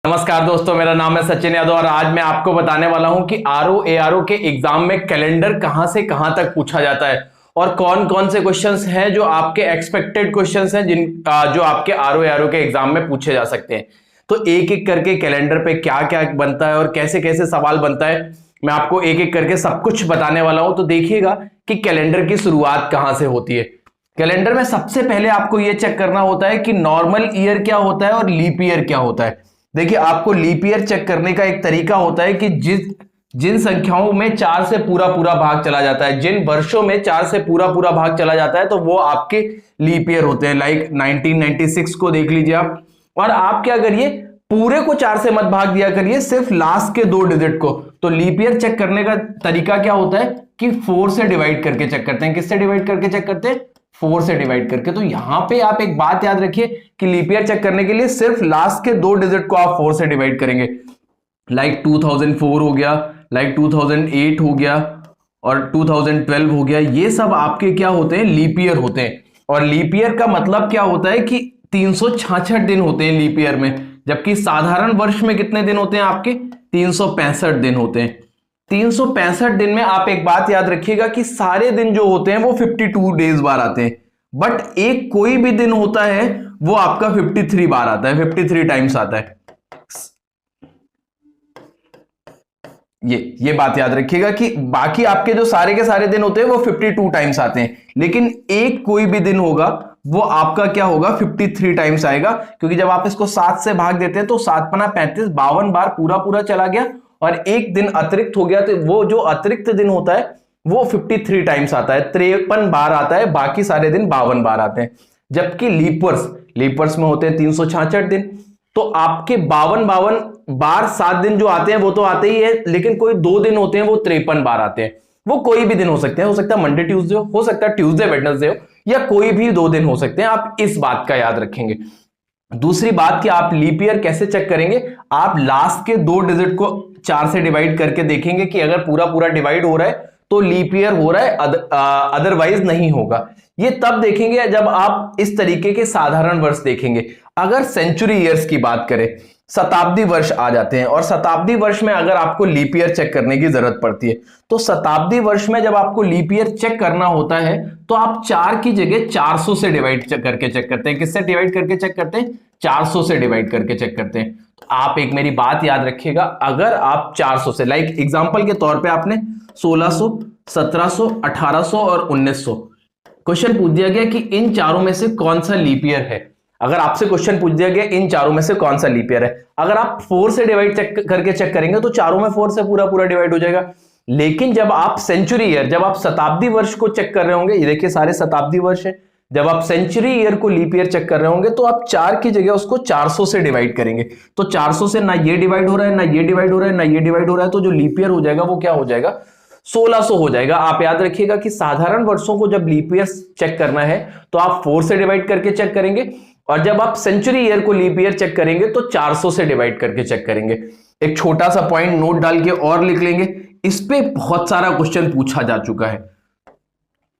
नमस्कार दोस्तों, मेरा नाम है सचिन यादव और आज मैं आपको बताने वाला हूं कि आरओ एआरओ के एग्जाम में कैलेंडर कहां से कहां तक पूछा जाता है और कौन कौन से क्वेश्चंस हैं जो आपके एक्सपेक्टेड क्वेश्चंस हैं जो आपके आरओ एआरओ के एग्जाम में पूछे जा सकते हैं। तो एक एक करके कैलेंडर पे क्या क्या बनता है और कैसे कैसे सवाल बनता है, मैं आपको एक एक करके सब कुछ बताने वाला हूं। तो देखिएगा कि कैलेंडर की शुरुआत कहां से होती है। कैलेंडर में सबसे पहले आपको यह चेक करना होता है कि नॉर्मल ईयर क्या होता है और लीप ईयर क्या होता है। देखिए, आपको लीप ईयर चेक करने का एक तरीका होता है कि जिन संख्याओं में 4 से पूरा पूरा भाग चला जाता है, जिन वर्षों में 4 से पूरा पूरा भाग चला जाता है, तो वो आपके लीप ईयर होते हैं। लाइक 1996 को देख लीजिए आप। और आप क्या करिए, पूरे को 4 से मत भाग दिया करिए, सिर्फ लास्ट के 2 डिजिट को। तो लीप ईयर चेक करने का तरीका क्या होता है कि 4 से डिवाइड करके चेक करते हैं। किससे डिवाइड करके चेक करते हैं? 4 से डिवाइड करके। तो यहां पे आप एक बात याद रखिए कि लीप ईयर चेक करने के लिए सिर्फ लास्ट के 2 डिजिट को आप 4 से डिवाइड करेंगे। लाइक 2004 हो गया, लाइक 2008 हो गया और 2012 हो गया। ये सब आपके क्या होते हैं? लीप ईयर होते हैं। और लीप ईयर का मतलब क्या होता है कि 366 दिन होते हैं लीप ईयर में, जबकि साधारण वर्ष में कितने दिन होते हैं आपके? 365 दिन होते हैं। 365 दिन में आप एक बात याद रखिएगा कि सारे दिन जो होते हैं वो 52 डेज बार आते हैं, बट एक कोई भी दिन होता है वो आपका 53 बार आता है, 53 टाइम्स आता है। ये बात याद रखिएगा कि बाकी आपके जो सारे के सारे दिन होते हैं वो 52 टाइम्स आते हैं, लेकिन एक कोई भी दिन होगा वो आपका क्या होगा? 53 टाइम्स आएगा। क्योंकि जब आप इसको 7 से भाग देते हैं तो 7 पना 35, 52 बार पूरा पूरा चला गया और एक दिन अतिरिक्त हो गया। तो वो जो अतिरिक्त दिन होता है वो 53 टाइम्स आता है, 53 बार आता है, बाकी सारे दिन 52 बार आते हैं। जबकि लीपर्स में होते हैं 366 दिन। तो आपके 52 बार 7 दिन जो आते हैं वो तो आते ही है, लेकिन कोई 2 दिन होते हैं वो 53 बार आते हैं। वो कोई भी दिन हो सकते हैं, हो सकता है मंडे ट्यूसडे हो सकता है ट्यूसडे वेडनेसडे हो, या कोई भी 2 दिन हो सकते हैं। आप इस बात का याद रखेंगे। दूसरी बात कि आप लीप ईयर कैसे चेक करेंगे? आप लास्ट के 2 डिजिट को 4 से डिवाइड करके देखेंगे कि अगर पूरा पूरा डिवाइड हो रहा है तो लीप ईयर हो रहा है, अदरवाइज नहीं होगा। ये तब देखेंगे जब आप इस तरीके के साधारण वर्ष देखेंगे। अगर सेंचुरी ईयर्स की बात करें, शताब्दी वर्ष आ जाते हैं, और शताब्दी वर्ष में अगर आपको लीप ईयर चेक करने की जरूरत पड़ती है, तो शताब्दी वर्ष में जब आपको लीप ईयर चेक करना होता है तो आप 4 की जगह 400 से डिवाइड करके चेक करते हैं। किससे डिवाइड करके चेक करते हैं? 400 से डिवाइड करके चेक करते हैं। तो आप एक मेरी बात याद रखिएगा, अगर आप 400 से, लाइक एग्जांपल के तौर पे आपने 1600, 1700, 1800 और 1900 क्वेश्चन पूछ दिया गया कि इन चारों में से कौन सा लीप ईयर है। अगर आपसे क्वेश्चन पूछ दिया गया इन चारों में से कौन सा लीप ईयर है, अगर आप 4 से डिवाइड करके चेक करेंगे तो चारों में 4 से पूरा पूरा डिवाइड हो जाएगा। लेकिन जब आप सेंचुरी ईयर, जब आप शताब्दी वर्ष को चेक कर रहे होंगे, ये देखिए सारे शताब्दी वर्ष है, जब आप सेंचुरी ईयर को लीप ईयर चेक कर रहे होंगे तो आप 4 की जगह उसको 400 से डिवाइड करेंगे। तो 400 से ना ये डिवाइड हो रहा है, ना ये डिवाइड हो रहा है, ना ये डिवाइड हो रहा है, तो जो लीप ईयर हो जाएगा वो क्या हो जाएगा? 1600 हो जाएगा। आप याद रखिएगा कि साधारण वर्षों को जब लीप ईयर चेक करना है तो आप 4 से डिवाइड करके चेक करेंगे, और जब आप सेंचुरी ईयर को लीप ईयर चेक करेंगे तो 400 से डिवाइड करके चेक करेंगे। एक छोटा सा पॉइंट नोट डाल के और लिख लेंगे, इस पे बहुत सारा क्वेश्चन पूछा जा चुका है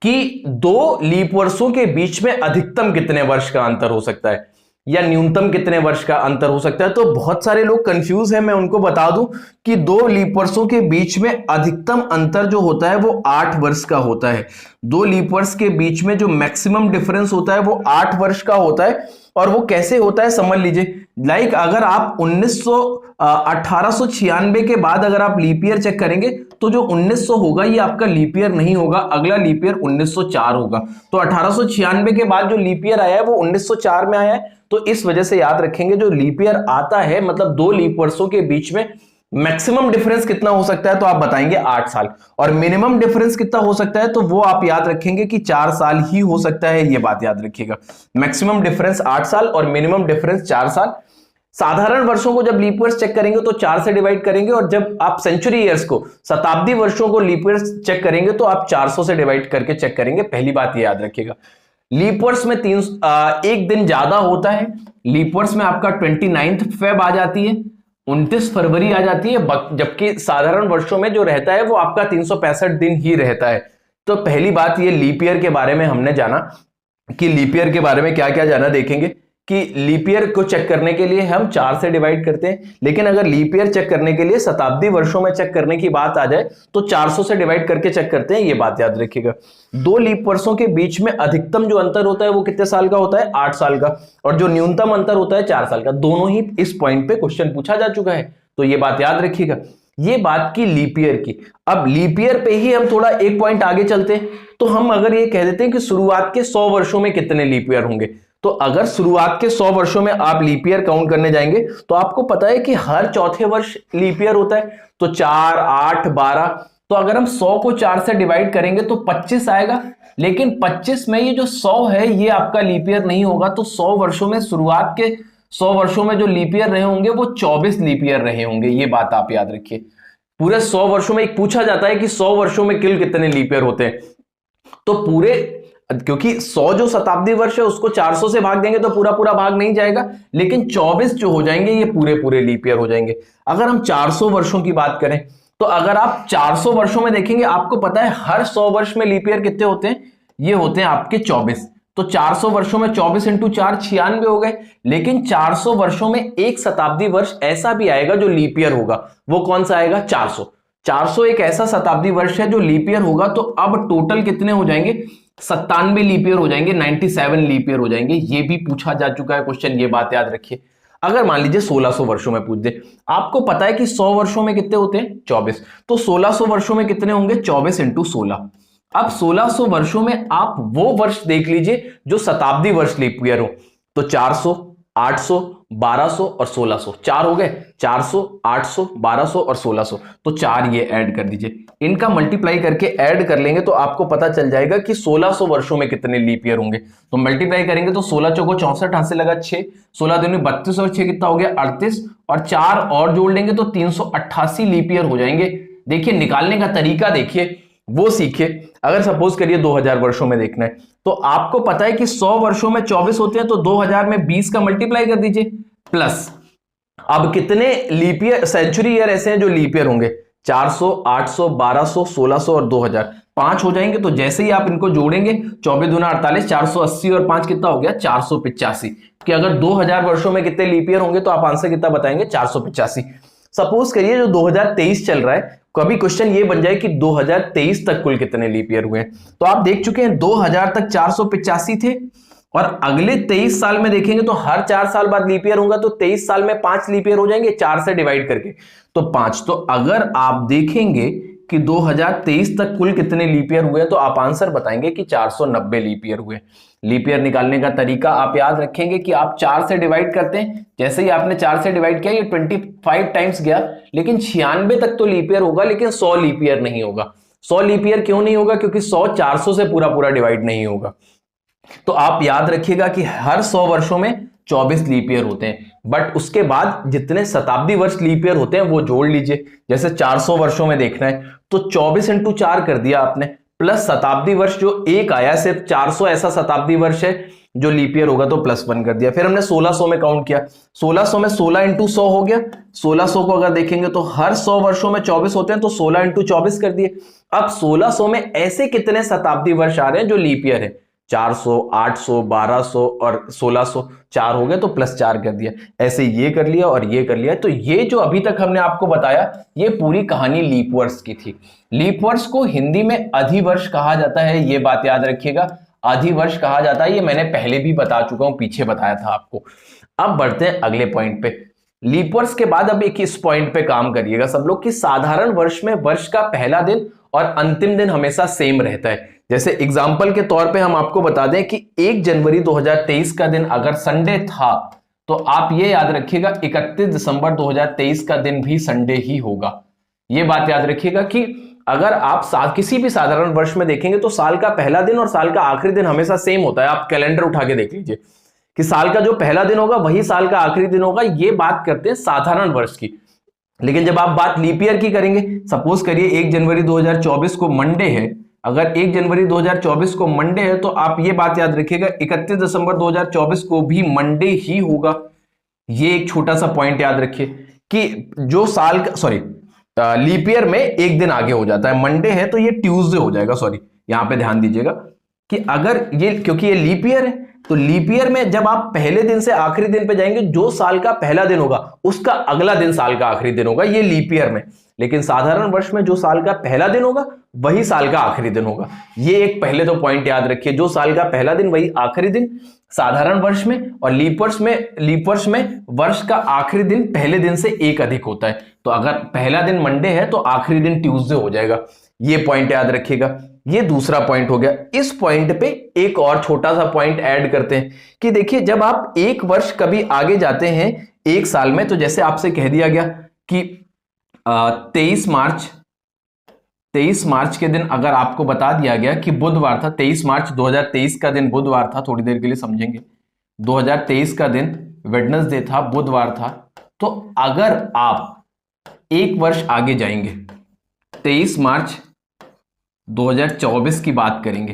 कि 2 लीप वर्षों के बीच में अधिकतम कितने वर्ष का अंतर हो सकता है या न्यूनतम कितने वर्ष का अंतर हो सकता है। तो बहुत सारे लोग कंफ्यूज हैं, मैं उनको बता दूं कि 2 लीप वर्षों के बीच में अधिकतम अंतर जो होता है वो 8 वर्ष का होता है। 2 लीप वर्ष के बीच में जो मैक्सिमम डिफरेंस होता है वो 8 वर्ष का होता है। और वो कैसे होता है समझ लीजिए। लाइक अगर आप 1896 के बाद अगर आप लीप ईयर चेक करेंगे तो जो 1900 होगा ये आपका लीप ईयर नहीं होगा, अगला लीप ईयर 1904 होगा। तो 1896 के बाद जो लीप ईयर आया है वो 1904 में आया है। तो इस वजह से याद रखेंगे, जो लीप ईयर आता है मतलब 2 लीप वर्षों के बीच में मैक्सिमम डिफरेंस कितना हो सकता है, तो आप बताएंगे 8 साल। और मिनिमम डिफरेंस कितना हो सकता है, तो वो आप याद रखेंगे कि 4 साल ही हो सकता है। ये बात याद रखिएगा, मैक्सिमम डिफरेंस 8 साल और मिनिमम डिफरेंस 4 साल। साधारण वर्षों को जब लीप ईयर्स चेक करेंगे तो 4 से डिवाइड करेंगे, और जब आप सेंचुरी ईयर्स को, शताब्दी वर्षों को लीप ईयर्स चेक करेंगे तो आप 400 से डिवाइड करके चेक करेंगे। पहली बात ये याद रखिएगा। लीप ईयर्स में एक दिन ज्यादा होता है। लीप ईयर्स में आपका 29 फेब आ जाती है, 29 फरवरी आ जाती है, जबकि साधारण वर्षों में जो रहता है वो आपका 365 दिन ही रहता है। तो पहली बात ये लीप ईयर के बारे में हमने जाना कि लीप ईयर के बारे में क्या क्या जाना, देखेंगे कि लीप ईयर को चेक करने के लिए हम 4 से डिवाइड करते हैं, लेकिन अगर लीप ईयर चेक करने के लिए शताब्दी वर्षों में चेक करने की बात आ जाए तो 400 से डिवाइड करके चेक करते हैं। ये बात याद रखिएगा। 2 लीप वर्षों के बीच में अधिकतम जो अंतर होता है वो कितने साल का होता है? 8 साल का, और जो न्यूनतम अंतर होता है 4 साल का। दोनों ही इस पॉइंट पे क्वेश्चन पूछा जा चुका है, तो ये बात याद रखिएगा। ये बात की लीप ईयर की। अब लीप ईयर पे ही हम थोड़ा एक पॉइंट आगे चलते हैं, तो हम अगर ये कह देते हैं कि शुरुआत के 100 वर्षों में कितने लीप ईयर होंगे, तो अगर शुरुआत के 100 वर्षों में आप लीप ईयर काउंट करने जाएंगे तो आपको पता है कि हर चौथे वर्ष लीप ईयर होता है, तो 4, 8, 12। तो अगर हम 100 को 4 से डिवाइड करेंगे तो 25 आएगा, लेकिन 25 में ये जो 100 है ये आपका लीप ईयर नहीं होगा। तो 100 वर्षों में, शुरुआत के 100 वर्षों में जो लीप ईयर रहे होंगे वो 24 लीप ईयर रहे होंगे। ये बात आप याद रखिए। पूरे 100 वर्षों में एक पूछा जाता है कि 100 वर्षों में कुल कितने लीप ईयर होते हैं, तो पूरे, क्योंकि 100 जो शताब्दी वर्ष है उसको 400 से भाग देंगे तो पूरा पूरा भाग नहीं जाएगा, लेकिन 24 जो हो जाएंगे ये पूरे पूरे लीप ईयर हो जाएंगे। अगर हम 400 वर्षों की बात करें तो अगर आप 400 वर्षों में देखेंगे, आपको पता है हर 100 वर्ष में लीप ईयर कितने होते हैं? ये होते हैं आपके 24। तो 400 वर्षों में 24 × 4 96 हो गए। लेकिन 400 वर्षों में एक शताब्दी वर्ष ऐसा भी आएगा जो लीप ईयर होगा। वो कौन सा आएगा? 400। 400 एक ऐसा शताब्दी वर्ष है जो लीप ईयर होगा। तो अब टोटल कितने हो जाएंगे? 97 लीप ईयर हो जाएंगे, 97 लीप ईयर हो जाएंगे। ये भी पूछा जा चुका है क्वेश्चन, ये बात याद रखिए। अगर मान लीजिए 1600 वर्षों में पूछ दे, आपको पता है कि 100 वर्षों में कितने होते हैं? 24। तो 1600 वर्षों में कितने होंगे? 24 × 16। अब 1600 वर्षों में आप वो वर्ष देख लीजिए जो शताब्दी वर्ष लीप ईयर हो। तो 400, 800, 1200 और 1600, 4 हो गए। 400, 800, 1200 और 1600, तो 4 ये ऐड कर दीजिए। इनका मल्टीप्लाई करके ऐड कर लेंगे तो आपको पता चल जाएगा कि 1600 वर्षों में कितने लीप ईयर होंगे। तो मल्टीप्लाई करेंगे तो 16 चौको 64, 8 से लगा 6, 16 दूनी 32 और 6 कितना हो गया? 38, और 4 और जोड़ लेंगे तो 388 लीप ईयर हो जाएंगे। देखिए निकालने का तरीका देखिए, वो सीखिए। अगर सपोज करिए 2000 वर्षों में देखना है तो आपको पता है कि 100 वर्षों में 24 होते हैं, तो 2000 में 20 का मल्टीप्लाई कर दीजिए प्लस। अब कितने लीप ईयर, सेंचुरी ईयर ऐसे हैं जो लीप ईयर होंगे? 400, 800, 1200, 1600 और 2000, 5 हो जाएंगे। तो जैसे ही आप इनको जोड़ेंगे 24 दूना 48, 480 और 5 कितना हो गया? 485। कि अगर 2000 वर्षों में कितने लीप ईयर होंगे तो आप आंसर कितना बताएंगे? 485। सपोज करिए जो 2023 चल रहा है, कभी क्वेश्चन ये बन जाए कि 2023 तक कुल कितने लीप ईयर हुए हैं, तो आप देख चुके हैं 2000 तक 485 थे, और अगले 23 साल में देखेंगे तो हर 4 साल बाद लीप ईयर होगा। तो 23 साल में 5 लीप ईयर हो जाएंगे, 4 से डिवाइड करके तो 5। तो अगर आप देखेंगे कि 2023 तक कुल कितने लीप ईयर हुए तो आप आंसर बताएंगे कि 490 लीप ईयर हुए। लीप ईयर निकालने का तरीका आप याद रखेंगे कि आप 4 से डिवाइड करते हैं, जैसे ही आपने 4 से डिवाइड किया ये 25 टाइम्स गया, लेकिन 96 तक तो लीप ईयर होगा, लेकिन 100 लीप ईयर नहीं होगा। 100 लीप ईयर क्यों नहीं होगा? क्योंकि 100 400 से पूरा पूरा डिवाइड नहीं होगा। तो आप याद रखिएगा कि हर 100 वर्षों में 24 लीप ईयर होते हैं, बट उसके बाद जितने शताब्दी वर्ष लीप ईयर होते हैं वो जोड़ लीजिए। जैसे 400 वर्षों में देखना है तो 24 × 4 कर दिया आपने, प्लस शताब्दी वर्ष जो एक आया, सिर्फ 400 ऐसा शताब्दी वर्ष है जो लीप ईयर होगा तो +1 कर दिया। फिर हमने 1600 में काउंट किया, 1600 में 16 × 100 हो गया। 1600 को अगर देखेंगे तो हर 100 वर्षों में 24 होते हैं, तो 16 × 24 कर दिए। अब 1600 में ऐसे कितने शताब्दी वर्ष आ रहे हैं जो लीप ईयर है? 400, 800, 1200 और 1600, 4 हो गए तो +4 कर दिया। ऐसे ये कर लिया और ये कर लिया। तो ये जो अभी तक हमने आपको बताया ये पूरी कहानी लीप वर्ष की थी। लीप वर्ष को हिंदी में अधिवर्ष कहा जाता है, ये बात याद रखिएगा। अधिवर्ष कहा जाता है, ये मैंने पहले भी बता चुका हूं, पीछे बताया था आपको। अब बढ़ते हैं अगले पॉइंट पे। लीप वर्ष के बाद अब एक इस पॉइंट पे काम करिएगा सब लोग कि साधारण वर्ष में वर्ष का पहला दिन और अंतिम दिन हमेशा सेम रहता है। जैसे एग्जाम्पल के तौर पे हम आपको बता दें कि 1 जनवरी 2023 का दिन अगर संडे था तो आप ये याद रखिएगा 31 दिसंबर 2023 का दिन भी संडे ही होगा। ये बात याद रखिएगा कि अगर आप किसी भी साधारण वर्ष में देखेंगे तो साल का पहला दिन और साल का आखिरी दिन हमेशा सेम होता है। आप कैलेंडर उठा के देख लीजिए कि साल का जो पहला दिन होगा वही साल का आखिरी दिन होगा। ये बात करते हैं साधारण वर्ष की। लेकिन जब आप बात लीप ईयर की करेंगे, सपोज करिए 1 जनवरी 2024 को मंडे है, अगर 1 जनवरी 2024 को मंडे है तो आप ये बात याद रखिएगा 31 दिसंबर 2024 को भी मंडे ही होगा। ये एक छोटा सा पॉइंट याद रखिए कि जो साल का लीप ईयर में एक दिन आगे हो जाता है। मंडे है तो ये ट्यूसडे हो जाएगा। यहां पे ध्यान दीजिएगा कि अगर ये, क्योंकि ये लीप ईयर है, तो लीप ईयर में जब आप पहले दिन से आखिरी दिन पे जाएंगे, जो साल का पहला दिन होगा उसका अगला दिन साल का आखिरी दिन होगा, ये लीप ईयर में। लेकिन साधारण वर्ष में जो साल का पहला दिन होगा वही साल का आखिरी दिन होगा। ये एक पहले तो पॉइंट याद रखिए, जो साल का पहला दिन वही आखिरी दिन साधारण वर्ष में, और लीप वर्ष में वर्ष का आखिरी दिन पहले दिन से एक अधिक होता है। तो अगर पहला दिन मंडे है तो आखिरी दिन ट्यूसडे हो जाएगा। ये पॉइंट याद रखिएगा। ये दूसरा पॉइंट हो गया। इस पॉइंट पे एक और छोटा सा पॉइंट ऐड करते हैं कि देखिए, जब आप एक वर्ष कभी आगे जाते हैं एक साल में, तो जैसे आपसे कह दिया गया कि 23 मार्च के दिन अगर आपको बता दिया गया कि बुधवार था, 23 मार्च 2023 का दिन बुधवार था, थोड़ी देर के लिए समझेंगे, 2023 का दिन वेडनेसडे था, बुधवार था। तो अगर आप एक वर्ष आगे जाएंगे, 23 मार्च 2024 की बात करेंगे,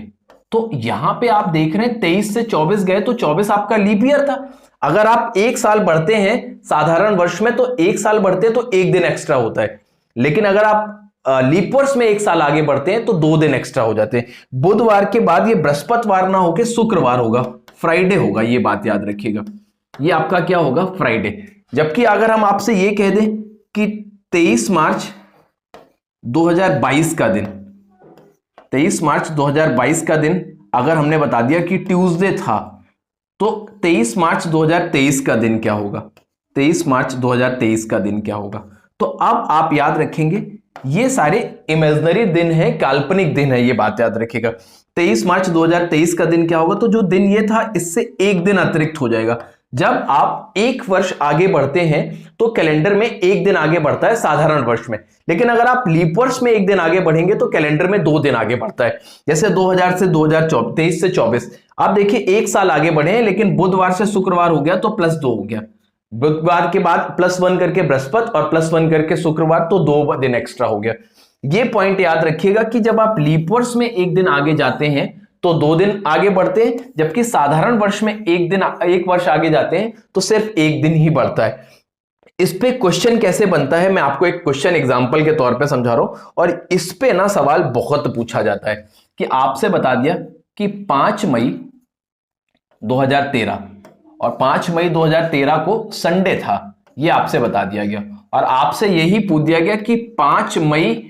तो यहां पे आप देख रहे हैं 23 से 24 गए तो 24 आपका लीप ईयर था। अगर आप एक साल बढ़ते हैं साधारण वर्ष में तो एक साल बढ़ते हैं तो एक दिन एक्स्ट्रा होता है, लेकिन अगर आप लीप वर्ष में एक साल आगे बढ़ते हैं तो 2 दिन एक्स्ट्रा हो जाते हैं। बुधवार के बाद ये बृहस्पतिवार ना होके शुक्रवार होगा, फ्राइडे होगा, ये बात याद रखिएगा। ये आपका क्या होगा, फ्राइडे। जबकि अगर हम आपसे ये कह दें कि 23 मार्च 2022 का दिन, 23 मार्च 2022 का दिन अगर हमने बता दिया कि ट्यूसडे था, तो 23 मार्च 2023 का दिन क्या होगा, 23 मार्च 2023 का दिन क्या होगा। तो अब आप याद रखेंगे ये सारे इमेजिनरी दिन है, काल्पनिक दिन है, ये बात याद रखिएगा। 23 मार्च 2023 का दिन क्या होगा, तो जो दिन ये था इससे एक दिन अतिरिक्त हो जाएगा। जब आप एक वर्ष आगे बढ़ते हैं तो कैलेंडर में एक दिन आगे बढ़ता है साधारण वर्ष में, लेकिन अगर आप लीप वर्ष में एक दिन आगे बढ़ेंगे तो कैलेंडर में 2 दिन आगे बढ़ता है। जैसे 2000 से 2023 से 24 आप देखिए एक साल आगे बढ़े हैं, लेकिन बुधवार से शुक्रवार हो गया तो +2 हो गया, बुधवार के बाद +1 करके बृहस्पति और +1 करके शुक्रवार, तो 2 दिन एक्स्ट्रा हो गया। ये पॉइंट याद रखिएगा कि जब आप लीप वर्ष में एक दिन आगे जाते हैं तो 2 दिन आगे बढ़ते हैं, जबकि साधारण वर्ष में एक वर्ष आगे जाते हैं तो सिर्फ 1 दिन ही बढ़ता है। इस पे क्वेश्चन कैसे बनता है मैं आपको एक क्वेश्चन एग्जांपल के तौर पे समझा रहा हूं, और इस पे ना सवाल बहुत पूछा जाता है कि आपसे बता दिया कि 5 मई 2013 और 5 मई 2013 को संडे था, ये आपसे बता दिया गया, और आपसे यही पूछ दिया गया कि 5 मई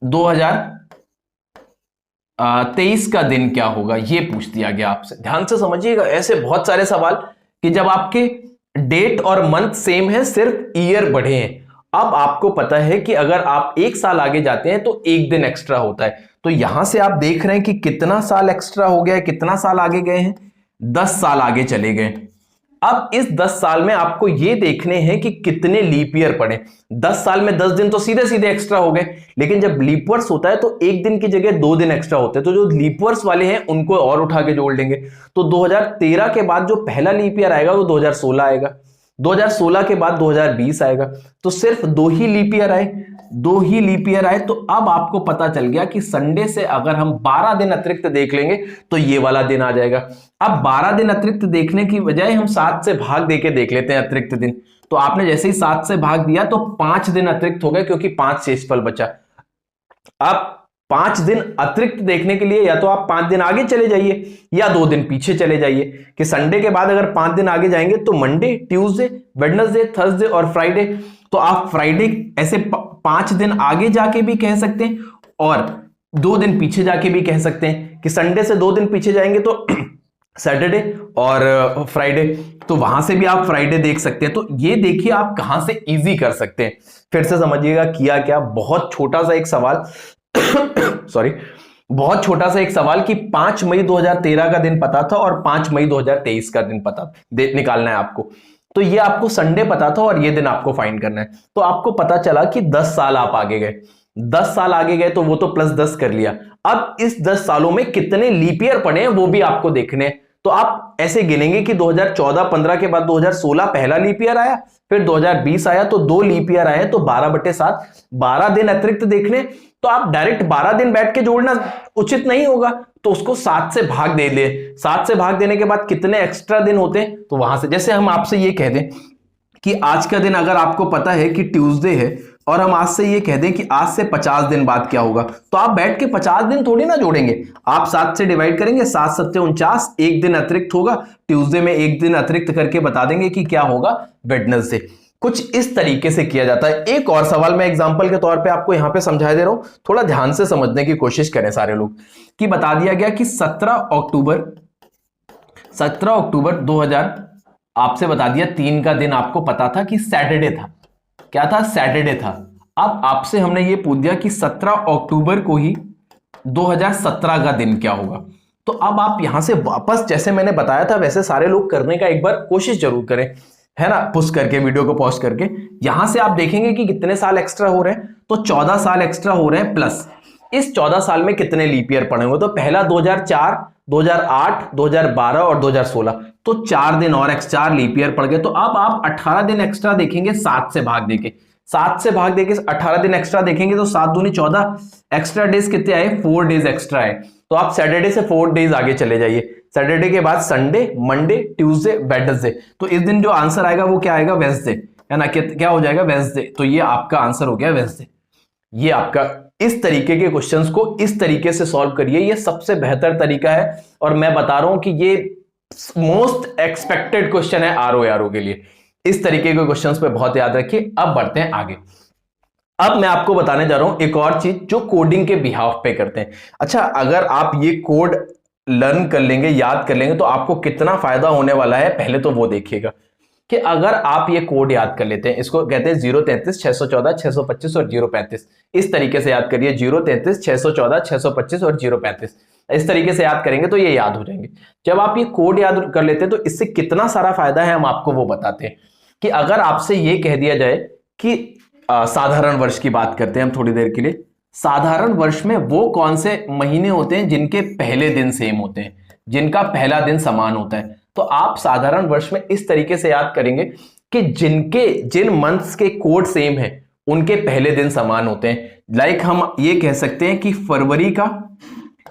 2023 का दिन क्या होगा, ये पूछ दिया गया आपसे। ध्यान से समझिएगा, ऐसे बहुत सारे सवाल कि जब आपके डेट और मंथ सेम है, सिर्फ ईयर बढ़े हैं। अब आपको पता है कि अगर आप एक साल आगे जाते हैं तो एक दिन एक्स्ट्रा होता है। तो यहां से आप देख रहे हैं कि कितना साल एक्स्ट्रा हो गया है, कितना साल आगे गए हैं, 10 साल आगे चले गए। अब इस 10 साल में आपको ये देखने हैं कि कितने लीप ईयर पड़े। 10 साल में 10 दिन तो सीधे सीधे एक्स्ट्रा हो गए, लेकिन जब लीप वर्ष होता है तो एक दिन की जगह 2 दिन एक्स्ट्रा होते हैं। तो जो लीप वर्ष वाले हैं उनको और उठा के जोड़ लेंगे। तो 2013 के बाद जो पहला लीप ईयर आएगा वो 2016 आएगा, 2016 के बाद 2020 आएगा। तो सिर्फ 2 ही लीप ईयर आए, 2 ही लीप ईयर आए। तो अब आपको पता चल गया कि संडे से अगर हम 12 दिन अतिरिक्त देख लेंगे तो ये वाला दिन आ जाएगा। अब 12 दिन अतिरिक्त देखने की बजाय हम 7 से भाग देके देख लेते हैं अतिरिक्त दिन। तो आपने जैसे ही 7 से भाग दिया तो 5 दिन अतिरिक्त हो गए, क्योंकि 5 शेषफल बचा। अब 5 दिन अतिरिक्त देखने के लिए या तो आप 5 दिन आगे चले जाइए या 2 दिन पीछे चले जाइए, कि संडे के बाद अगर 5 दिन आगे जाएंगे तो मंडे, ट्यूसडे, वेडनेसडे, थर्सडे और फ्राइडे। तो आप फ्राइडे ऐसे 5 दिन आगे जाके भी कह सकते हैं और 2 दिन पीछे जाके भी कह सकते हैं, कि संडे से 2 दिन पीछे जाएंगे तो सैटरडे और फ्राइडे, तो वहां से भी आप फ्राइडे देख सकते हैं। तो ये देखिए आप कहां से इजी कर सकते हैं। फिर से समझिएगा किया क्या, बहुत छोटा सा एक सवाल सॉरी, बहुत छोटा सा एक सवाल कि 5 मई 2013 का दिन पता था और 5 मई 2023 का दिन पता निकालना है आपको। तो ये आपको संडे पता था और ये दिन आपको फाइंड करना है। तो आपको पता चला कि 10 साल आप आगे गए, 10 साल आगे गए तो वो तो +10 कर लिया। अब इस 10 सालों में कितने लीप ईयर पड़े हैं वो भी आपको देखने हैं। तो आप ऐसे गिनेंगे कि 2014-15 के बाद 2016 पहला लीप ईयर आया, फिर 2020 आया तो 2 लीप ईयर आए, तो 12/7, 12 दिन अतिरिक्त देखने। तो आप डायरेक्ट 12 दिन बैठ के जोड़ना उचित नहीं होगा, तो उसको 7 से भाग दे ले। 7 से भाग देने के बाद कितने एक्स्ट्रा दिन होते हैं, तो वहां से जैसे हम आपसे ये कह दें कि आज का दिन अगर आपको पता है कि ट्यूसडे है, और हम आज से ये कह दें कि आज से 50 दिन बाद क्या होगा, तो आप बैठ के 50 दिन थोड़ी ना जोड़ेंगे, आप 7 से डिवाइड करेंगे, 7 7 49, एक दिन अतिरिक्त होगा, ट्यूसडे में एक दिन अतिरिक्त करके बता देंगे कि क्या होगा वेडनेसडे। कुछ इस तरीके से किया जाता है। एक और सवाल मैं एग्जांपल के तौर पे आपको यहां पे समझा दे रहा हूं, थोड़ा ध्यान से समझने की कोशिश करें सारे लोग। कि बता दिया गया कि 17 अक्टूबर 2000, आपसे बता दिया 3 का दिन आपको पता था कि सैटरडे था। क्या था? सैटरडे था। अब आपसे हमने ये पूछ दिया कि 17 अक्टूबर को ही 2017 का दिन क्या होगा। तो अब आप यहां से वापस, जैसे मैंने बताया था वैसे सारे लोग करने का एक बार कोशिश जरूर करें, है ना, पुश करके, वीडियो को पॉज करके। यहां से आप देखेंगे कि कितने साल एक्स्ट्रा हो रहे हैं, तो 14 साल एक्स्ट्रा हो रहे हैं, प्लस इस 14 साल में कितने लीप ईयर पड़े हुए, तो पहला 2004, 2008, 2012 और 2016, तो 4 दिन और एक्स्ट्रा, 4 लीप ईयर पड़ गए। तो अब आप 18 दिन एक्स्ट्रा देखेंगे 7 से भाग देके, 7 से भाग देके 18 दिन एक्स्ट्रा देखेंगे, तो 7 दूनी 14, एक्स्ट्रा डेज कितने आए? 4 डेज एक्स्ट्रा आए। तो आप सैटरडे से 4 डेज आगे चले जाइए, सैटरडे के बाद संडे, मंडे, ट्यूसडे, वेडनेसडे, तो इस दिन जो आंसर आएगा वो क्या आएगा? वेडनेसडे, है ना, क्या हो जाएगा? वेडनेसडे। तो ये आपका आंसर हो गया वेडनेसडे। ये आपका, इस तरीके के क्वेश्चंस को इस तरीके से सॉल्व करिए, ये सबसे बेहतर तरीका है। और मैं बता रहा हूं कि ये मोस्ट एक्सपेक्टेड क्वेश्चन है आरओ के लिए। इस तरीके के क्वेश्चंस पे बहुत याद रखिए। अब बढ़ते हैं आगे। अब मैं आपको बताने जा रहा हूं एक और चीज जो कोडिंग के बिहाफ पे करते हैं। अच्छा, अगर आप ये कोड लर्न कर लेंगे, याद कर लेंगे, तो आपको कितना फायदा होने वाला है पहले तो वो देखिएगा। कि अगर आप ये कोड याद कर लेते हैं, इसको कहते हैं 033 614 625 और 035, इस तरीके से याद करिए, 033 614 625 और 035, इस तरीके से याद करेंगे तो ये याद हो जाएंगे। जब आप ये कोड याद कर लेते हैं तो इससे कितना सारा फायदा है हम आपको वो बताते हैं। कि अगर आपसे ये कह दिया जाए कि साधारण वर्ष की बात करते हैं हम थोड़ी देर के लिए, साधारण वर्ष में वो कौन से महीने होते हैं जिनके पहले दिन सेम होते हैं, जिनका पहला दिन समान होता है, तो आप साधारण वर्ष में इस तरीके से याद करेंगे कि जिन मंथ्स के कोड सेम है उनके पहले दिन समान होते हैं। लाइक हम ये कह सकते हैं कि फरवरी का,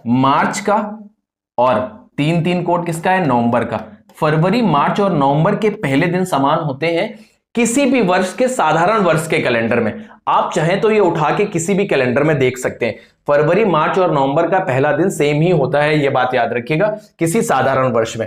मार्च का, और 3 कोड किसका है? नवंबर का। फरवरी, मार्च और नवंबर के पहले दिन समान होते हैं किसी भी वर्ष के, साधारण वर्ष के कैलेंडर में। आप चाहें तो ये उठा के किसी भी कैलेंडर में देख सकते हैं, फरवरी, मार्च और नवंबर का पहला दिन सेम ही होता है, ये बात याद रखिएगा, किसी साधारण वर्ष में।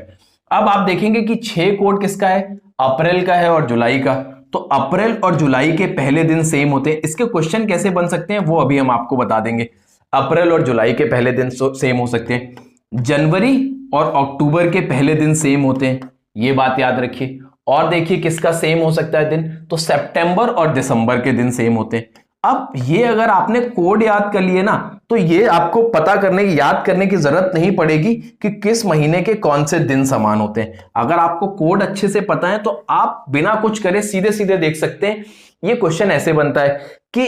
अब आप देखेंगे कि 6 कोड किसका है? अप्रैल का है और जुलाई का। तो अप्रैल और जुलाई के पहले दिन सेम होते हैं। इसके क्वेश्चन कैसे बन सकते हैं वो अभी हम आपको बता देंगे। अप्रैल और जुलाई के पहले दिन सेम हो सकते हैं। जनवरी और अक्टूबर के पहले दिन सेम होते हैं, ये बात याद रखिए। और देखिए किसका सेम हो सकता है दिन, तो सितंबर और दिसंबर के दिन सेम होते हैं। अब ये अगर आपने कोड याद कर लिए ना, तो ये आपको पता करने की, याद करने की जरूरत नहीं पड़ेगी कि किस महीने के कौन से दिन समान होते हैं। अगर आपको कोड अच्छे से पता है तो आप बिना कुछ करे सीधे सीधे देख सकते हैं। ये क्वेश्चन ऐसे बनता है कि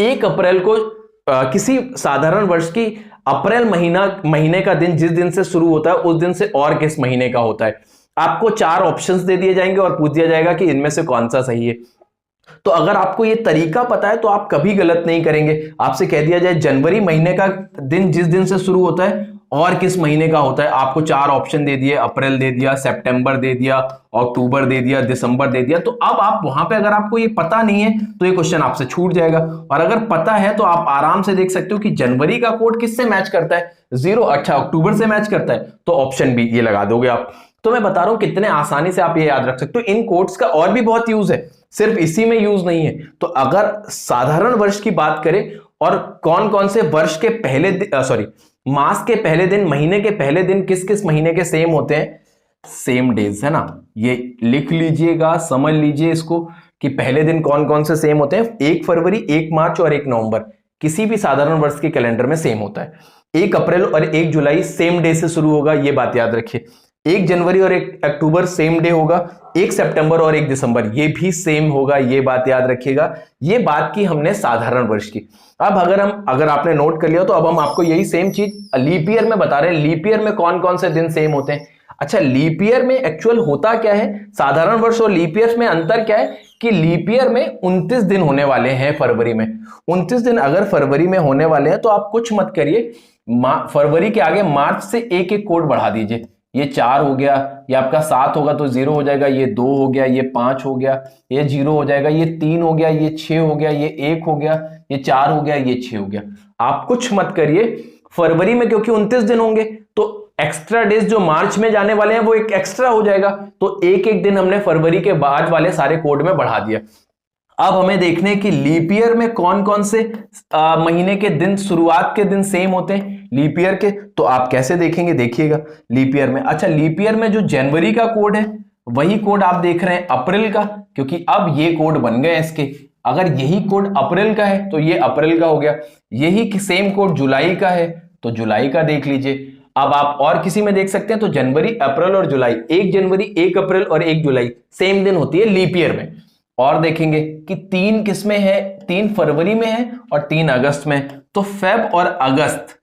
1 अप्रैल को किसी साधारण वर्ष की अप्रैल महीने का दिन जिस दिन से शुरू होता है उस दिन से और किस महीने का होता है। आपको 4 ऑप्शंस दे दिए जाएंगे और पूछ दिया जाएगा कि इनमें से कौन सा सही है। तो अगर आपको ये तरीका पता है तो आप कभी गलत नहीं करेंगे। आपसे कह दिया जाए जनवरी महीने का दिन जिस दिन से शुरू होता है और किस महीने का होता है, आपको 4 ऑप्शन दे दिए, अप्रैल दे दिया, सितंबर दे दिया, अक्टूबर दे दिया, दिसंबर दे दिया। तो अब आप वहां पे अगर आपको ये पता नहीं है तो ये क्वेश्चन आपसे छूट जाएगा। और अगर पता है तो आप आराम से देख सकते हो कि जनवरी का कोड किससे मैच करता है? 0, अच्छा अक्टूबर से मैच करता है, तो ऑप्शन बी ये लगा दोगे आप। तो मैं बता रहा हूं कितने आसानी से आप ये याद रख सकते हो। इन कोड्स का और भी बहुत यूज है, सिर्फ इसी में यूज नहीं है। तो अगर साधारण वर्ष की बात करें और कौन कौन से वर्ष के पहले मास के पहले दिन, महीने के पहले दिन किस किस महीने के सेम होते हैं, सेम डेज, है ना, ये लिख लीजिएगा, समझ लीजिए इसको कि पहले दिन कौन कौन से सेम होते हैं। 1 फरवरी, 1 मार्च और 1 नवंबर किसी भी साधारण वर्ष के कैलेंडर में सेम होता है। 1 अप्रैल और 1 जुलाई सेम डे से शुरू होगा, ये बात याद रखिए। 1 जनवरी और 1 अक्टूबर सेम डे होगा। 1 सितंबर और 1 दिसंबर ये भी सेम होगा, ये बात याद रखिएगा। ये बात की हमने साधारण वर्ष की। अब अगर आपने नोट कर लिया तो अब हम आपको यही सेम चीज लीप ईयर में बता रहे हैं। लीप ईयर में कौन कौन से दिन सेम होते हैं? अच्छा, लीप ईयर में एक्चुअल होता क्या है, साधारण वर्ष और लीप ईयर में अंतर क्या है कि लीप ईयर में 29 दिन होने वाले हैं फरवरी में। 29 दिन अगर फरवरी में होने वाले हैं तो आप कुछ मत करिए, फरवरी के आगे मार्च से एक कोड बढ़ा दीजिए। ये 4 हो गया, ये आपका 7 होगा तो 0 हो जाएगा, ये 2 हो गया, ये 5 हो गया, ये 0 हो जाएगा, ये 3 हो गया, ये 6 हो गया, ये 1 हो गया, ये 4 हो गया, ये 6 हो गया। आप कुछ मत करिए, फरवरी में क्योंकि 29 दिन होंगे तो एक्स्ट्रा डेज जो मार्च में जाने वाले हैं वो एक एक्स्ट्रा हो जाएगा, तो एक एक दिन हमने फरवरी के बाद वाले सारे कोड में बढ़ा दिया। अब हमें देखने कि लीप ईयर में कौन कौन से महीने के दिन, शुरुआत के दिन सेम होते हैं लीप ईयर के, तो आप कैसे देखेंगे, देखिएगा लीप ईयर में। अच्छा, लीप ईयर में जो जनवरी का कोड है वही कोड आप देख रहे हैं अप्रैल का, क्योंकि अब ये कोड बन गए इसके। अगर यही कोड अप्रैल का है तो ये अप्रैल का हो गया, यही सेम कोड जुलाई का है तो जुलाई का देख लीजिए। अब आप और किसी में देख सकते हैं, तो जनवरी, अप्रैल और जुलाई, 1 जनवरी, 1 अप्रैल और 1 जुलाई सेम दिन होती है लीप ईयर में। और देखेंगे कि 3 किसमें है, 3 फरवरी में है और 3 अगस्त में, तो फेब और अगस्त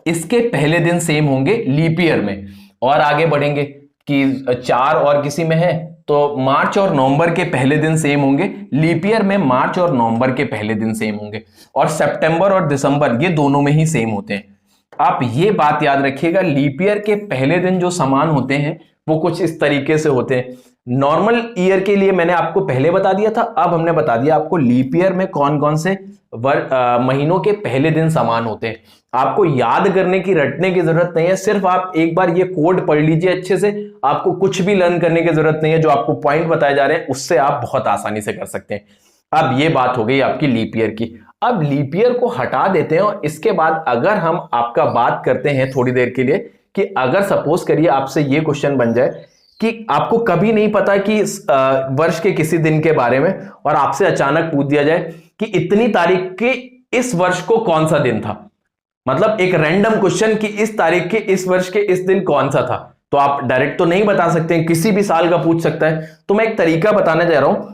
इसके पहले दिन सेम होंगे लीप ईयर में। और आगे बढ़ेंगे कि 4 और किसी में है, तो मार्च और नवंबर के पहले दिन सेम होंगे लीप ईयर में, मार्च और नवंबर के पहले दिन सेम होंगे, और सितंबर और दिसंबर ये दोनों में ही सेम होते हैं। आप ये बात याद रखिएगा, लीप ईयर के पहले दिन जो समान होते हैं वो कुछ इस तरीके से होते हैं। नॉर्मल ईयर के लिए मैंने आपको पहले बता दिया था, अब हमने बता दिया आपको लीप ईयर में कौन कौन से महीनों के पहले दिन समान होते हैं। आपको याद करने की, रटने की जरूरत नहीं है, सिर्फ आप एक बार ये कोड पढ़ लीजिए अच्छे से, आपको कुछ भी लर्न करने की जरूरत नहीं है, जो आपको पॉइंट बताए जा रहे हैं उससे आप बहुत आसानी से कर सकते हैं। अब ये बात हो गई आपकी लीप ईयर की। अब लीप ईयर को हटा देते हैं और इसके बाद अगर हम आपका बात करते हैं थोड़ी देर के लिए कि अगर सपोज करिए आपसे ये क्वेश्चन बन जाए कि आपको कभी नहीं पता कि वर्ष के किसी दिन के बारे में, और आपसे अचानक पूछ दिया जाए कि इतनी तारीख के इस वर्ष को कौन सा दिन था, मतलब एक रैंडम क्वेश्चन कि इस तारीख के इस वर्ष के इस दिन कौन सा था, तो आप डायरेक्ट तो नहीं बता सकते, किसी भी साल का पूछ सकता है। तो मैं एक तरीका बताने जा रहा हूं,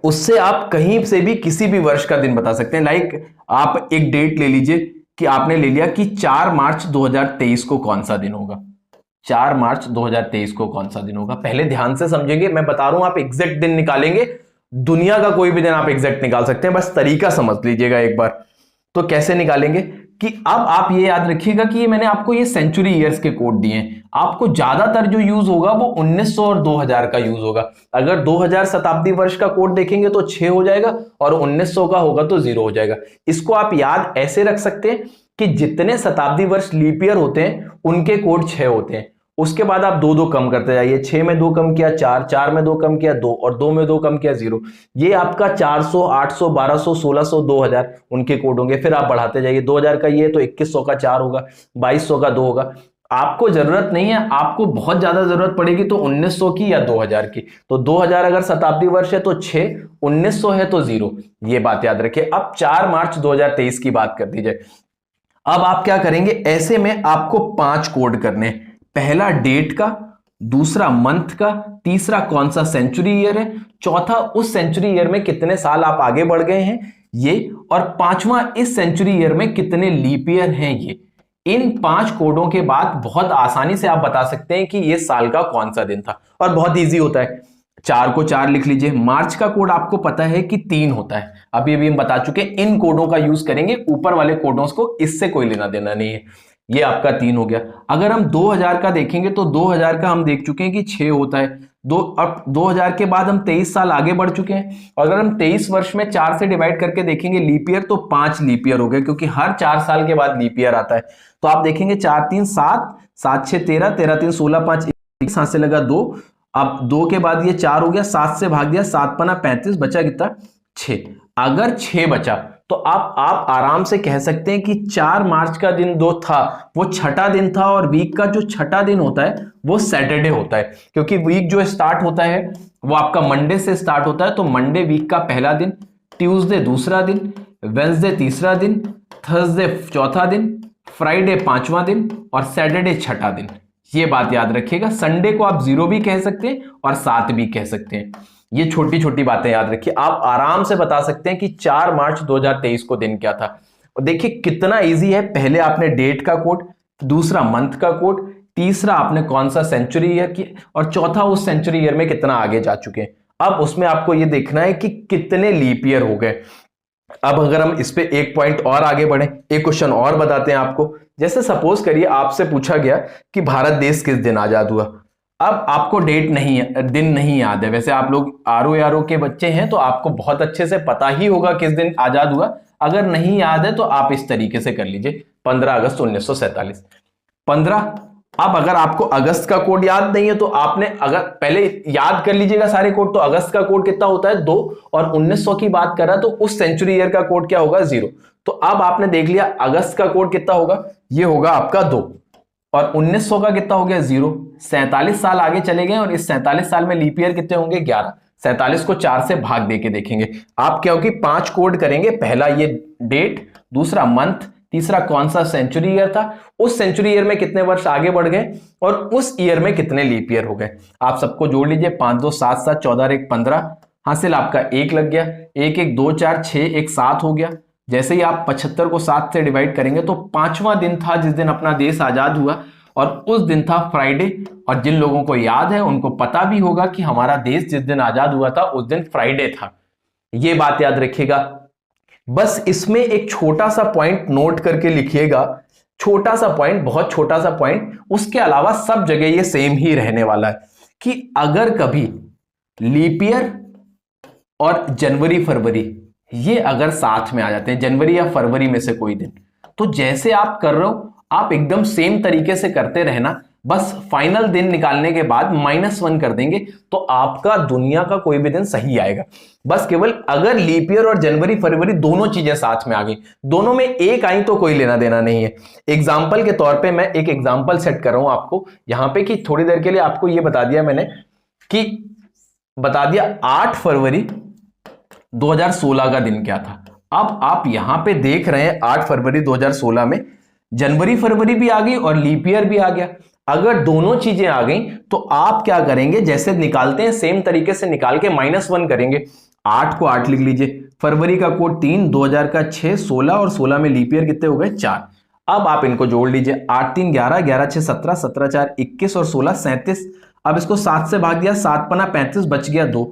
उससे आप कहीं से भी किसी भी वर्ष का दिन बता सकते हैं। लाइक आप एक डेट ले लीजिए कि आपने ले लिया कि 4 मार्च 2023 को कौन सा दिन होगा, 4 मार्च 2023 को कौन सा दिन होगा। पहले ध्यान से समझेंगे, मैं बता रहा हूं, आप एग्जैक्ट दिन निकालेंगे, दुनिया का कोई भी दिन आप एग्जैक्ट निकाल सकते हैं, बस तरीका समझ लीजिएगा एक बार। तो कैसे निकालेंगे कि अब आप ये याद रखिएगा कि ये मैंने आपको ये सेंचुरी ईयर्स के कोड दिए हैं, आपको ज्यादातर जो यूज होगा वो 1900 और 2000 का यूज होगा। अगर 2000 शताब्दी वर्ष का कोड देखेंगे तो 6 हो जाएगा, और 1900 का होगा तो 0 हो जाएगा। इसको आप याद ऐसे रख सकते हैं कि जितने शताब्दी वर्ष लीप ईयर होते हैं उनके कोड 6 होते हैं। उसके बाद आप 2 2 कम करते जाइए, 6 में 2 कम किया 4, 4 में 2 कम किया 2, और 2 में 2 कम किया 0। ये आपका 400, 800, 1200, 1600, 2000 उनके कोड होंगे। फिर आप बढ़ाते जाइए, 2000 का ये तो 2100 का 4 होगा, 2200 का 2 होगा। आपको जरूरत नहीं है, आपको बहुत ज्यादा जरूरत पड़ेगी तो 1900 की या 2000 की। तो 2000 अगर शताब्दी वर्ष है तो 6, 1900 है तो 0, ये बात याद रखिए। अब 4 मार्च 2023 की बात कर दी जाए, अब आप क्या करेंगे, ऐसे में आपको 5 कोड करने हैं। पहला डेट का, दूसरा मंथ का, तीसरा कौन सा सेंचुरी ईयर है, चौथा उस सेंचुरी ईयर में कितने साल आप आगे बढ़ गए हैं ये, और पांचवा इस सेंचुरी ईयर में कितने लीप ईयर हैं ये। इन 5 कोडों के बाद बहुत आसानी से आप बता सकते हैं कि ये साल का कौन सा दिन था, और बहुत इजी होता है। 4 को 4 लिख लीजिए। मार्च का कोड आपको पता है कि 3 होता है, अभी अभी हम बता चुके। इन कोडों का यूज करेंगे, ऊपर वाले कोडों को इससे कोई लेना देना नहीं है। ये आपका 3 हो गया। अगर हम 2000 का देखेंगे तो 2000 का हम देख चुके हैं कि 6 होता है। अब 2000 के बाद हम 23 साल आगे बढ़ चुके हैं, और अगर हम 23 वर्ष में 4 से डिवाइड करके देखेंगे लीप ईयर, तो 5 लीप ईयर हो गए, क्योंकि हर 4 साल के बाद लीप ईयर आता है। तो आप देखेंगे 4 3 7, 7 6 13, 13 3 16, 5 1 हाथ से लगा 2। अब 2 के बाद ये 4 हो गया, 7 से भाग दिया, 7 पना 35, बचा कितना 6। अगर 6 बचा तो आप आराम से कह सकते हैं कि 4 मार्च का दिन जो था वो छठा दिन था, और वीक का जो छठा दिन होता है वो सैटरडे होता है, क्योंकि वीक जो स्टार्ट होता है वो आपका मंडे से स्टार्ट होता है। तो मंडे वीक का पहला दिन, ट्यूसडे दूसरा दिन, वेंसडे तीसरा दिन, थर्सडे चौथा दिन, फ्राइडे 5वां दिन, और सैटरडे छठा दिन। ये बात याद रखिएगा। संडे को आप 0 भी कह सकते हैं और 7 भी कह सकते हैं। ये छोटी छोटी बातें याद रखिए, आप आराम से बता सकते हैं कि 4 मार्च 2023 को दिन क्या था। और देखिए कितना इजी है। पहले आपने डेट का कोड, दूसरा मंथ का कोड, तीसरा आपने कौन सा सेंचुरी ईयर की, और चौथा उस सेंचुरी ईयर में कितना आगे जा चुके हैं। अब उसमें आपको ये देखना है कि कितने लीप ईयर हो गए। अब अगर हम इस पे एक पॉइंट और आगे बढ़े, एक क्वेश्चन और बताते हैं आपको। जैसे सपोज करिए आपसे पूछा गया कि भारत देश किस दिन आजाद हुआ। अब आपको डेट नहीं है, दिन नहीं याद है। वैसे आप लोग आरओ के बच्चे हैं तो आपको बहुत अच्छे से पता ही होगा किस दिन आजाद हुआ। अगर नहीं याद है तो आप इस तरीके से कर लीजिए, 15 अगस्त 1947। 15। अब अगर आपको अगस्त का कोड याद नहीं है तो आपने अगर पहले याद कर लीजिएगा सारे कोड। तो अगस्त का कोड कितना होता है 2, और 1900 की बात कर रहा तो उस सेंचुरी ईयर का कोड क्या होगा 0। तो अब आपने देख लिया अगस्त का कोड कितना होगा, ये होगा आपका 2, और 1900 का कितना हो गया 0। 47 साल आगे चले गए और इस 47 साल में लीप ईयर कितने होंगे 11। 47 को 4 से भाग देके देखेंगे आप, क्योंकि 5 कोड करेंगे। पहला ये डेट, दूसरा मंथ, तीसरा कौन सा सेंचुरी ईयर था, उस सेंचुरी ईयर में कितने वर्ष आगे बढ़ गए, और उस ईयर में कितने लीप ईयर हो गए। आप सबको जोड़ लीजिए, 5 2 7 7 14 1 15, हासिल आपका 1 लग गया। 1 1 2 4 6 1 7 हो गया। जैसे ही आप 75 को 7 से डिवाइड करेंगे तो 5वां दिन था जिस दिन अपना देश आजाद हुआ, और उस दिन था फ्राइडे। और जिन लोगों को याद है उनको पता भी होगा कि हमारा देश जिस दिन आजाद हुआ था उस दिन फ्राइडे था। ये बात याद रखिएगा। बस इसमें एक छोटा सा पॉइंट नोट करके लिखिएगा, छोटा सा पॉइंट, बहुत छोटा सा पॉइंट। उसके अलावा सब जगह ये सेम ही रहने वाला है कि अगर कभी लीप ईयर और जनवरी फरवरी ये अगर साथ में आ जाते हैं, जनवरी या फरवरी में से कोई दिन, तो जैसे आप कर रहे हो आप एकदम सेम तरीके से करते रहना। बस फाइनल दिन निकालने के बाद -1 कर देंगे तो आपका दुनिया का कोई भी दिन सही आएगा। बस केवल अगर लीप ईयर और जनवरी फरवरी दोनों चीजें साथ में आ गई, दोनों में एक आई तो कोई लेना देना नहीं है। एग्जाम्पल के तौर पे मैं एक एग्जाम्पल सेट कर रहा हूं आपको यहां पे, कि थोड़ी देर के लिए आपको यह बता दिया मैंने कि बता दिया 8 फरवरी 2016 का दिन क्या था। अब आप यहां पे देख रहे हैं 8 फरवरी 2016 में जनवरी फरवरी भी आ गई और लीप ईयर भी आ गया। अगर दोनों चीजें आ गई तो आप क्या करेंगे, जैसे निकालते हैं सेम तरीके से निकाल के -1 करेंगे। 8 को 8 लिख लीजिए, फरवरी का कोड 3, 2000 का 6, 16, और 16 में लीप ईयर कितने हो गए 4। अब आप इनको जोड़ लीजिए, 8 3 11, 11 6 17, 17 4 21 और 16 37। अब इसको 7 से भाग दिया, 7 पना 35, बच गया 2।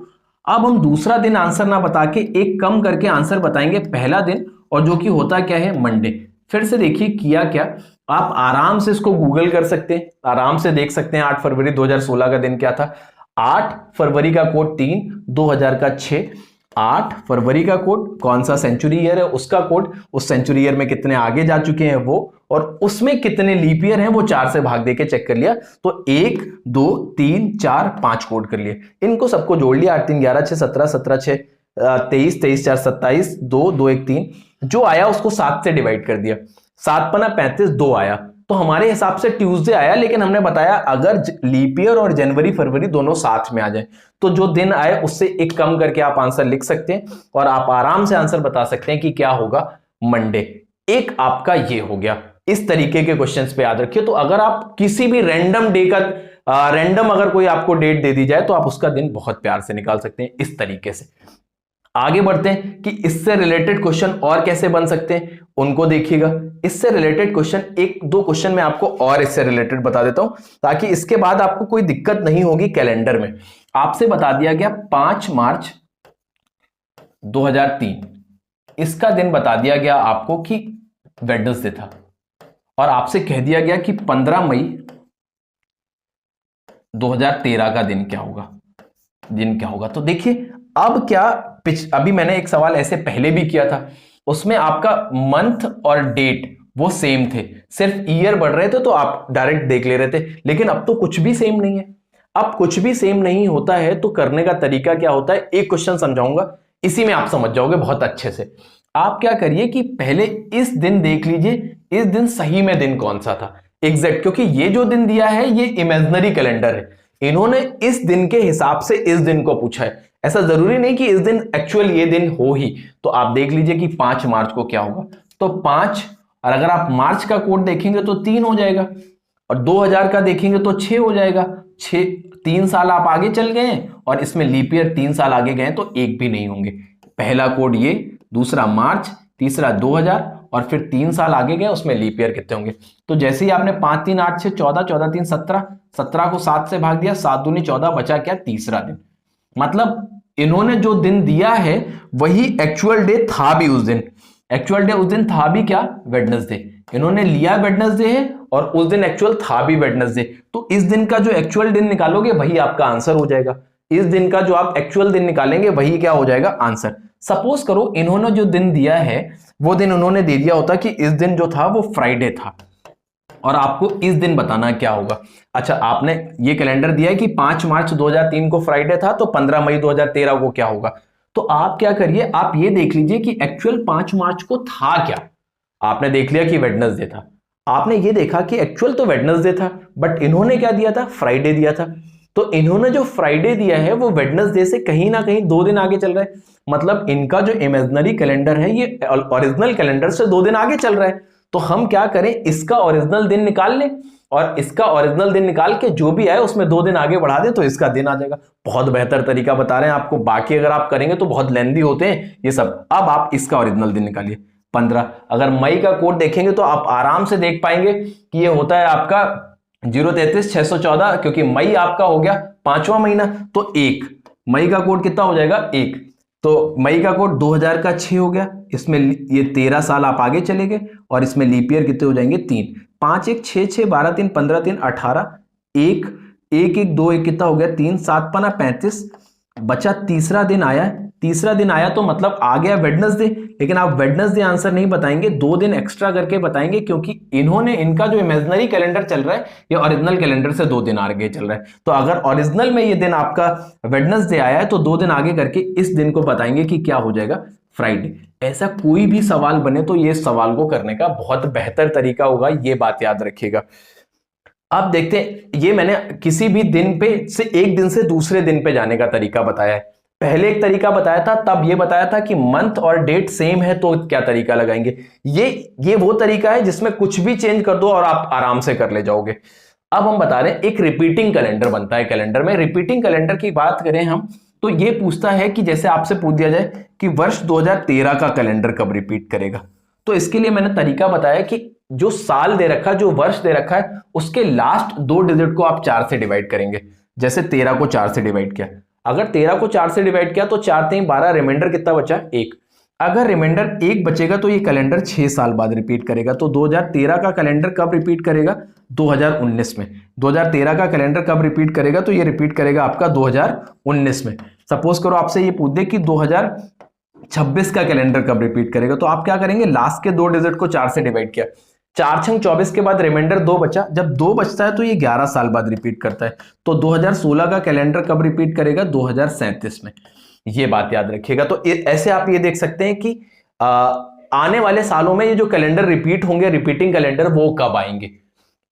अब हम दूसरा दिन आंसर ना बता के एक कम करके आंसर बताएंगे पहला दिन, और जो कि होता क्या है मंडे। फिर से देखिए किया क्या, आप आराम से इसको गूगल कर सकते हैं, आराम से देख सकते हैं 8 फरवरी 2016 का दिन क्या था। 8 फरवरी का कोड 3, 2000 का 6, 8 फरवरी का कोड, कौन सा सेंचुरी ईयर है उसका कोड, उस सेंचुरी ईयर में कितने आगे जा चुके हैं वो, और उसमें कितने लीप ईयर हैं वो 4 से भाग देके चेक कर लिया। तो 1 2 3 4 5 कोड कर लिए, इनको सबको जोड़ लिया। 8 3 11 6 17, 17 6 23, 23 4 27, 2 2 1 3, जो आया उसको 7 से डिवाइड कर दिया। 7 पना 35, 2 आया, तो हमारे हिसाब से ट्यूसडे आया। लेकिन हमने बताया अगर लीप ईयर और जनवरी फरवरी दोनों साथ में आ जाए तो जो दिन आए उससे एक कम करके आप आंसर लिख सकते हैं, और आप आराम से आंसर बता सकते हैं कि क्या होगा मंडे। एक आपका ये हो गया। इस तरीके के क्वेश्चंस पे याद रखिए। तो अगर आप किसी भी रैंडम डे का रैंडम अगर कोई आपको डेट दे दी जाए तो आप उसका दिन बहुत प्यार से निकाल सकते हैं इस तरीके से। आगे बढ़ते हैं कि इससे रिलेटेड क्वेश्चन और कैसे बन सकते हैं उनको देखिएगा। इससे रिलेटेड क्वेश्चन, एक दो क्वेश्चन मैं आपको और इससे रिलेटेड बता देता हूं ताकि इसके बाद आपको कोई दिक्कत नहीं होगी कैलेंडर में। आपसे बता दिया गया 5 मार्च 2003, इसका दिन बता दिया गया आपको कि वेडनेसडे था, और आपसे कह दिया गया कि 15 मई 2013 का दिन क्या होगा। तो देखिए अब क्या, अभी मैंने एक सवाल ऐसे पहले भी किया था, उसमें आपका मंथ और डेट वो सेम थे, सिर्फ ईयर बढ़ रहे थे तो आप डायरेक्ट देख ले रहे थे। लेकिन अब तो कुछ भी सेम नहीं है। अब कुछ भी सेम नहीं होता है तो करने का तरीका क्या होता है, एक क्वेश्चन समझाऊंगा, इसी में आप समझ जाओगे बहुत अच्छे से। आप क्या करिए कि पहले इस दिन देख लीजिए, इस दिन सही में दिन कौन सा था एग्जैक्ट, क्योंकि ये जो दिन दिया है ये इमेजिनरी कैलेंडर है, इन्होंने इस दिन के हिसाब से इस दिन को पूछा है। ऐसा जरूरी नहीं कि इस दिन एक्चुअल ये दिन हो ही। तो आप देख लीजिए कि 5 मार्च को क्या होगा, तो 5, और अगर आप मार्च का कोड देखेंगे तो 3 हो जाएगा, और 2000 का देखेंगे तो 6 हो जाएगा। 6, 3 साल आप आगे चल गए हैं, और इसमें लीप ईयर 3 साल आगे गए तो एक भी नहीं होंगे। पहला कोड ये, दूसरा मार्च, तीसरा 2000, और फिर 3 साल आगे गए उसमें लीप ईयर कितने होंगे। तो जैसे ही आपने 5 3 8 6 14, 14 3 17, 17 को 7 से भाग दिया, 7 दूनी 14, बचा क्या तीसरा दिन। मतलब इन्होंने जो दिन दिया है वही एक्चुअल डे था भी उस दिन। एक्चुअल डे उस दिन था भी क्या? वेडनेसडे। इन्होंने लिया वेडनेसडे है और उस दिन एक्चुअल था भी वेडनेसडे। तो इस दिन का जो एक्चुअल दिन निकालोगे वही आपका आंसर हो जाएगा। इस दिन का जो आप एक्चुअल दिन निकालेंगे वही क्या हो जाएगा? आंसर। सपोज करो इन्होंने जो दिन दिया है वो दिन उन्होंने दे दिया होता कि इस दिन जो था वो फ्राइडे था और आपको इस दिन बताना क्या होगा। अच्छा, आपने ये कैलेंडर दिया है कि 5 मार्च 2003 को फ्राइडे था, तो 15 मई 2013 को क्या होगा। तो आप क्या करिए, आप ये देख लीजिए कि एक्चुअल 5 मार्च को था क्या। आपने देख लिया कि वेडनेसडे था, आपने ये देखा कि एक्चुअल तो वेडनेसडे था, बट इन्होंने क्या दिया था? फ्राइडे दिया था। तो इन्होंने जो फ्राइडे दिया है वो वेडनेसडे से कहीं ना कहीं 2 दिन आगे चल रहा है। मतलब इनका जो इमेजिनरी कैलेंडर है ये ओरिजिनल कैलेंडर से 2 दिन आगे चल रहा है। तो हम क्या करें, इसका ओरिजिनल दिन निकाल लें और इसका ओरिजिनल दिन निकाल के जो भी आए उसमें 2 दिन आगे बढ़ा दें तो इसका दिन आ जाएगा। बहुत बेहतर तरीका बता रहे हैं आपको, बाकी अगर आप करेंगे तो बहुत लेंदी होते हैं ये सब। अब आप इसका ओरिजिनल दिन निकालिए 15। अगर मई का कोड देखेंगे तो आप आराम से देख पाएंगे कि ये होता है आपका 033-614, क्योंकि मई आपका हो गया 5वां महीना। तो 1 मई का कोड कितना हो जाएगा? 1। तो मई का कोड 2000 का 6 हो गया, इसमें ये 13 साल आप आगे चले गए और इसमें लीप ईयर कितने हो जाएंगे? 3। 5 1 6 6 12 3 15 3 18 1 1 1 2 1 कितना हो गया? 3 7 5 35 बचा तीसरा दिन आया। तीसरा दिन आया तो मतलब आ गया वेडनेसडे, लेकिन आप वेडनेसडे आंसर नहीं बताएंगे, 2 दिन एक्स्ट्रा करके बताएंगे, क्योंकि इन्होंने इनका जो इमेजिनरी कैलेंडर चल रहा है ये ओरिजिनल कैलेंडर से 2 दिन आगे चल रहा है। तो अगर ओरिजिनल में ये दिन आपका वेडनेसडे आया है तो 2 दिन आगे करके इस दिन को बताएंगे कि क्या हो जाएगा? फ्राइडे। ऐसा कोई भी सवाल बने तो ये सवाल को करने का बहुत बेहतर तरीका होगा, ये बात याद रखिएगा। अब देखते हैं, ये मैंने किसी भी दिन पे से एक दिन से दूसरे दिन पे जाने का तरीका बताया है। पहले एक तरीका बताया था, तब ये बताया था कि मंथ और डेट सेम है तो क्या तरीका लगाएंगे। ये वो तरीका है जिसमें कुछ भी चेंज कर दो और आप आराम से कर ले जाओगे। अब हम बता रहे हैं एक रिपीटिंग कैलेंडर बनता है कैलेंडर में। रिपीटिंग कैलेंडर की बात करें हम तो ये पूछता है कि जैसे आपसे पूछ दिया जाए कि वर्ष 2013 का कैलेंडर कब रिपीट करेगा, तो इसके लिए मैंने तरीका बताया कि जो साल दे रखा है, जो वर्ष दे रखा है, उसके लास्ट 2 डिजिट को आप 4 से डिवाइड करेंगे। जैसे 13 को 4 से डिवाइड किया, अगर 13 को 4 से डिवाइड किया तो 4 3 12, रिमाइंडर कितना बचा? 1। अगर रिमाइंडर 1 बचेगा तो ये कैलेंडर 6 साल बाद रिपीट करेगा। तो 2013 का कैलेंडर कब रिपीट करेगा? 2019 में। 2013 का कैलेंडर कब रिपीट करेगा? तो ये रिपीट करेगा आपका 2019 में। सपोज करो आपसे ये पूछ दे कि 2026 का कैलेंडर कब रिपीट करेगा, तो आप क्या करेंगे? लास्ट के 2 डिजिट को 4 से डिवाइड किया, 4 छंग 24 के बाद रिमाइंडर 2 बचा। जब 2 बचता है तो ये 11 साल बाद रिपीट करता है। तो 2016 का कैलेंडर कब रिपीट करेगा? 2037 में। ये बात याद रखिएगा। तो ऐसे आप ये देख सकते हैं कि आने वाले सालों में ये जो कैलेंडर रिपीट होंगे, रिपीटिंग कैलेंडर, वो कब आएंगे।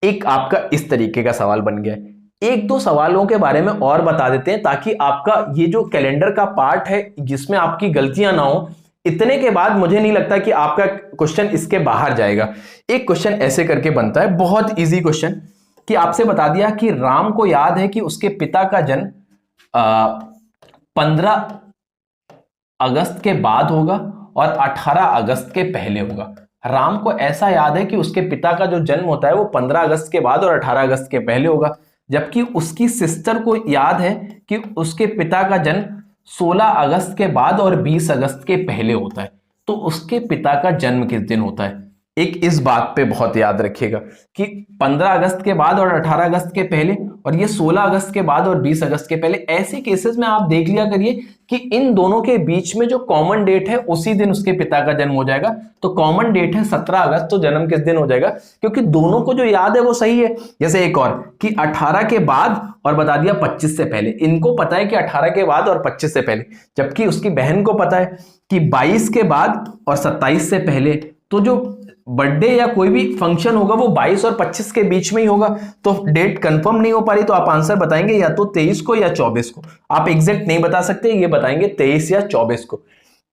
एक आपका इस तरीके का सवाल बन गया है। 1-2 सवालों के बारे में और बता देते हैं ताकि आपका ये जो कैलेंडर का पार्ट है जिसमें आपकी गलतियां ना हो। इतने के बाद मुझे नहीं लगता कि आपका क्वेश्चन इसके बाहर जाएगा। एक क्वेश्चन ऐसे करके बनता है, बहुत इजी क्वेश्चन, कि आपसे बता दिया कि राम को याद है कि उसके पिता का जन्म 15 अगस्त के बाद होगा और 18 अगस्त के पहले होगा। राम को ऐसा याद है कि उसके पिता का जो जन्म होता है वो 15 अगस्त के बाद और 18 अगस्त के पहले होगा, जबकि उसकी सिस्टर को याद है कि उसके पिता का जन्म 16 अगस्त के बाद और 20 अगस्त के पहले होता है। तो उसके पिता का जन्म किस दिन होता है? एक इस बात पे बहुत याद रखिएगा कि 15 अगस्त के बाद और 18 अगस्त के पहले, और ये 16 अगस्त के बाद और 20 अगस्त के पहले। ऐसे केसेस में आप देख लिया करिए कि इन दोनों के बीच में जो कॉमन डेट है उसी दिन उसके पिता का जन्म हो जाएगा। तो कॉमन डेट है 17 अगस्त, तो जन्म किस दिन हो जाएगा? क्योंकि दोनों को जो याद है वो सही है। जैसे एक और कि 18 के बाद और बता दिया 25 से पहले। इनको पता है कि 18 के बाद और 25 से पहले, जबकि उसकी बहन को पता है कि 22 के बाद और 27 से पहले। तो जो बर्थडे या कोई भी फंक्शन होगा वो 22 और 25 के बीच में ही होगा। तो डेट कंफर्म नहीं हो पा रही तो आप आंसर बताएंगे या तो 23 को या 24 को। आप एग्जैक्ट नहीं बता सकते, ये बताएंगे 23 या 24 को।